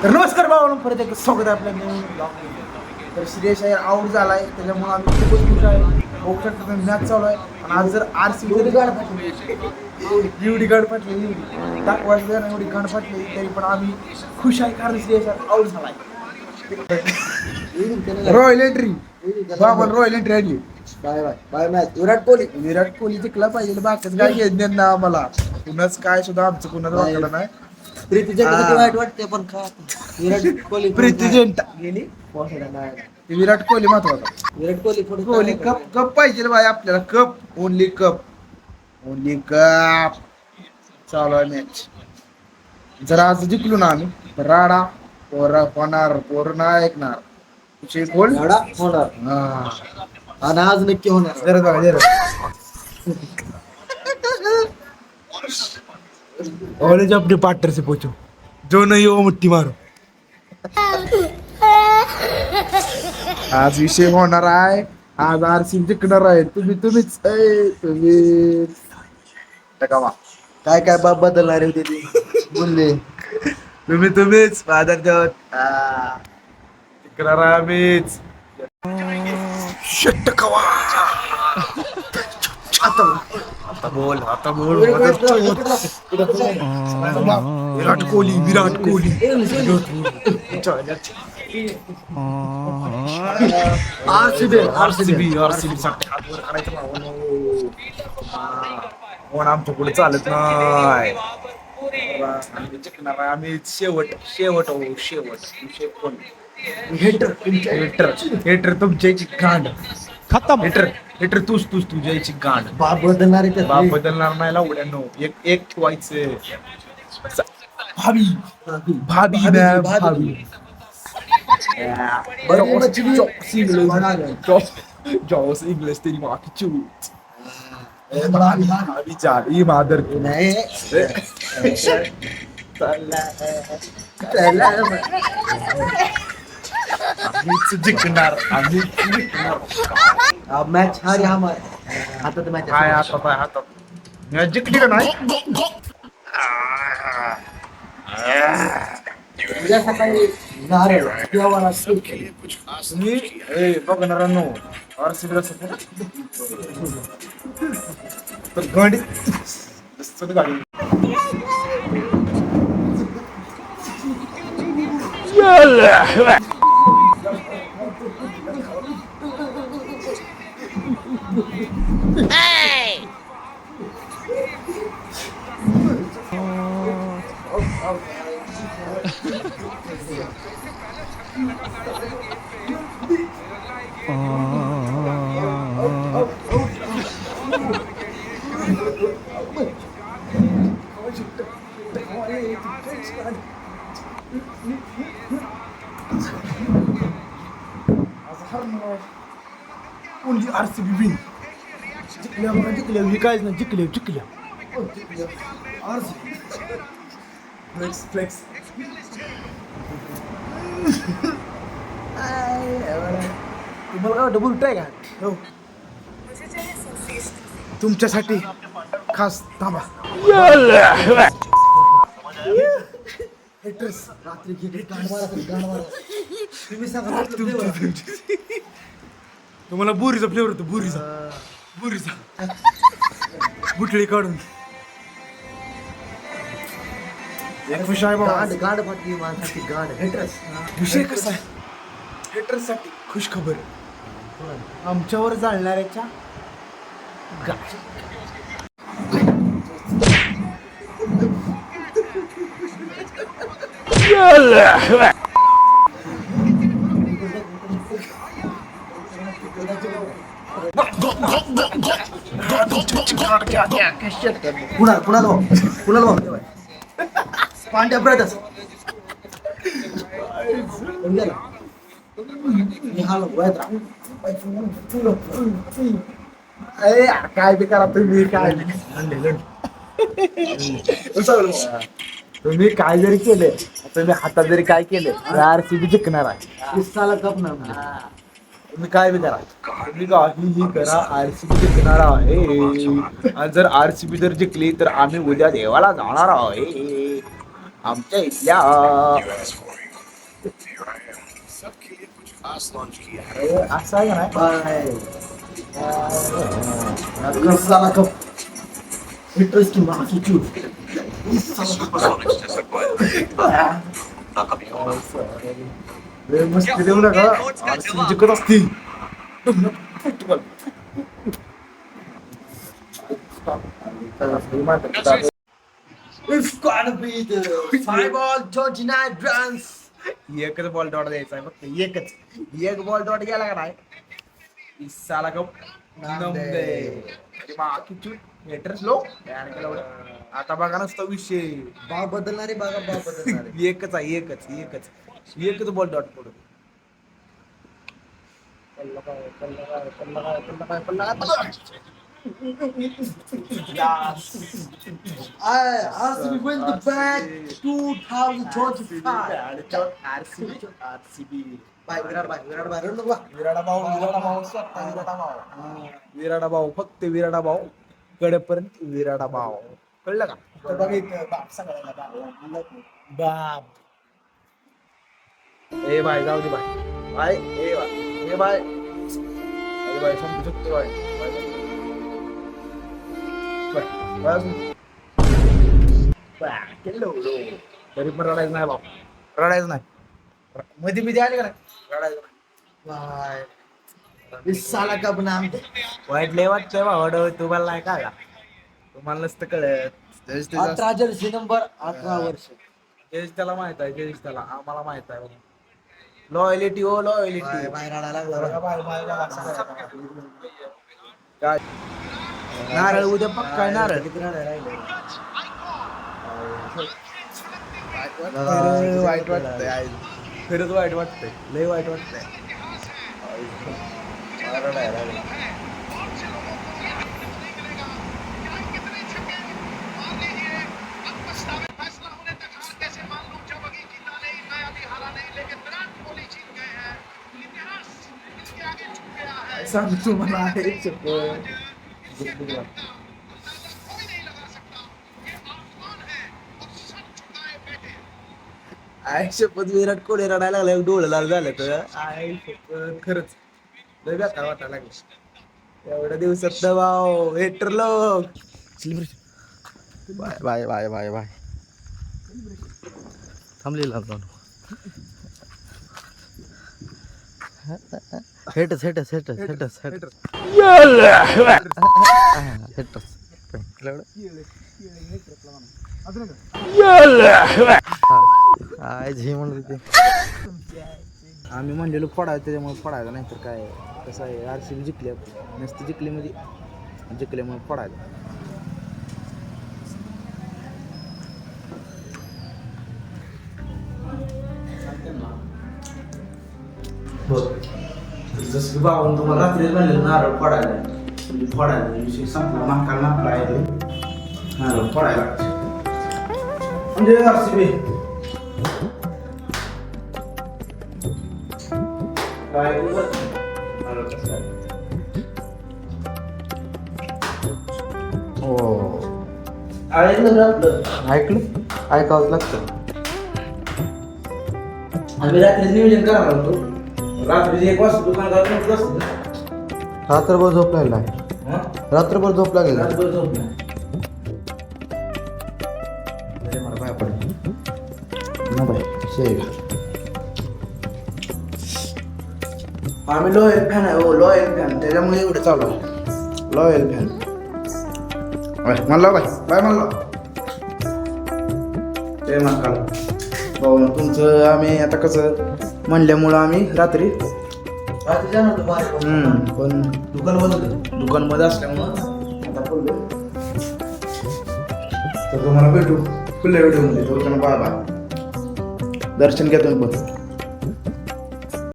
तर नमस्कार भावांनो, परत एक स्वागत आहे आपल्या नवीन ब्लॉग. तर श्रेयस आहे आऊट झालाय, त्याच्यामुळे आम्ही खूपच खुश आहे. बघू शकता मॅच चालू आहे आणि आज जर RCB एवढी गाड फाटली दाखवायचं नाही, एवढी गाड फाटली तरी पण आम्ही खुश आहे कारण श्रेयस आऊट झालाय. रॉयल एंट्री रॉयल एंट्री आली. Bye bye bye match. Virat Kohli जिंकला पाहिजे, बाकीच काय घेत ना आम्हाला. कुणाच काय सुद्धा आमचं कुणाच वाटलं नाही. प्रीती जिंकली वाईट वाटते पण का विराट कोहली प्रीती जिंटा गेली. विराट कोहली महत्वाचा. विराट कोहली कोहली कप पाहिजे भाई आपल्याला. कप ओनली कप चालू आहे मॅच. जर आज जिंकलो ना आम्ही तर राडा पोर नाही ऐकणार. गोल होणार आणि आज नक्की होणार. जरा बघा जरा कॉलेज अपने पार्टनर से पूछो जो नहीं हो मुट्ठी मारो. आज विषय होणार आहे. आज RCB जिंकणार आहे. तुम्हीच टकावा काय काय बाब बदलणार होते ते बोलले. तुम्हीच फादर जिंकणार आहे आम्हीच. टकावा आता बोल विराट कोहली RCB साठी हात वर करायचं भावांनो. कोण आमच्या पुढे चालत नाही. आम्ही जिंकणार आहे आम्ही. शेवट कोण हेटर तुमच्याची गांड खतम. हेटर तूच तुझ्याची गांड. बाब बदलणार आहे बाप बदलणार नाही लावड्यानो. एक ठेवायचं. भाभी जॉस इंग्लिश तेरी माँ की चूत. भाभी जान ये मादर नाही. जिंकणार. मॅच हारी हमारे हातात. मॅच काय हातात मॅच जिंकली का नाही. उद्या सकाळी नारळ देवाला तुम्ही बघणाऱ्यांनो RCB तर गाडी only RCB win. जिंकल्या विकायच ना. जिंकल्या फ्लेक्स तुम्हाला काय वाटतं बुलट आहे का. हो तुमच्यासाठी खास थांबा. रात्री तुम्ही सांगा तुम्हाला बुरीचा फ्लेवर होतो. बुरीचा गुठळी काढून खुश आहे बाबा. गाड फाटली माणसाची गाड. हेटर्स विषय कसा आहे. हेटरसाठी खुश खबर. आमच्यावर जाळणाऱ्याच्या कुणाला पांड्या ब्रदर्स काय बी करा तुम्ही. काय तुम्ही काय जरी केले, तुम्ही हातात जरी काय केले RCB जिंकणार आहे. तुम्ही काय बी करा, तुम्ही काहीही करा, RCB जिंकणार आहे. आणि जर RCB जर जिंकली तर आम्ही उद्या देवाला जाणार आहे. आमच्या इथल्या असं आहे का नाही साला कप हिटर्स की माफी चूप लय मस्ती देऊ नका RCB जिंकत असती It's gotta be the 5-ball 29 runs. एकच बॉल डॉट द्यायचा आहे फक्त एक बॉल डॉट गेला का नाही साला कप आता बघा नसतो विषय भाव बदलणारे बघा भाव बदलणारे एकच आहे एकच बॉल डॉट पडू RCB win the back 2025. RCB by Virat run नको बा. विराटा भाऊ फक्त विराटा भाऊ कडेपर्यंत विराटा भाऊ कळलं का तर बघा इथं बाप सगळ्याला बाप ए बाय जाऊ दे बाय ए बाय समजू शकतो तरी पण रडायचं नाही बाप रडायचं नाही मध्ये आले का नाही रडायचं नाही इस साला कप नाम दे. वाईट लय वाटतंय भावड तुम्हाला नाही का तुम्हाला नसतं कळत 18 जर्सी नंबर 18 वर्ष. जयेश त्याला माहित आहे जयेश त्याला आम्हाला माहित आहे लॉयलिटी हो लॉयलिटी बाहेर रडायला लागला. काय नारळ उद्या पक्का नारळ किती रडायला राहिले. वाईट वाटतंय खरंच वाईट वाटतंय लय वाईट वाटतंय रडायला लागला. सांगतो मला आहे आई शपथ विराट कोहली रडायला लागला डोळं लाल झालं तर आई शपथ खरंच लय बेकार वाटायला लागलं एवढ्या दिवसात भाऊ हेटर लोक बाय थांबलेला जाऊन हेटस झी म्हणत होते. आम्ही म्हणलेलो फोडायचं त्याच्यामुळे फोडायचं नाही तर काय कसं आहे RCB जिंकली आपली नसती जिंकली म्हणजे जिंकल्यामुळे फोडायचं जसं बाबा तुम्हाला रात्री म्हणलं नारळ फोडायला विषय संपला नाकाला नापला आहे नारळ फोडायला म्हणजे RCB काय हो ऐकावंच लागतं. आम्ही रात्री नियोजन करणार होतो रात्री 1 वाजता दुकानात रात्रभर झोप लागला. रात्रभर झोप लागेल. मला बाय पडेल ना बाय शेख आम्ही लॉयल फॅन आहे हो लॉयल फॅन त्याच्यामुळे एवढं चालू आहे लॉयल फॅन म्हणला बाय म्हणला ते म्हणा भाऊ तुमचं आम्ही आता कसं म्हणल्यामुळं आम्ही रात्री जाणार पण दुकानमध्ये असल्यामुळं आता बोललो तर तुम्हाला भेटू फुल्या व्हिडिओमध्ये बाय दर्शन घ्या तुम्ही पण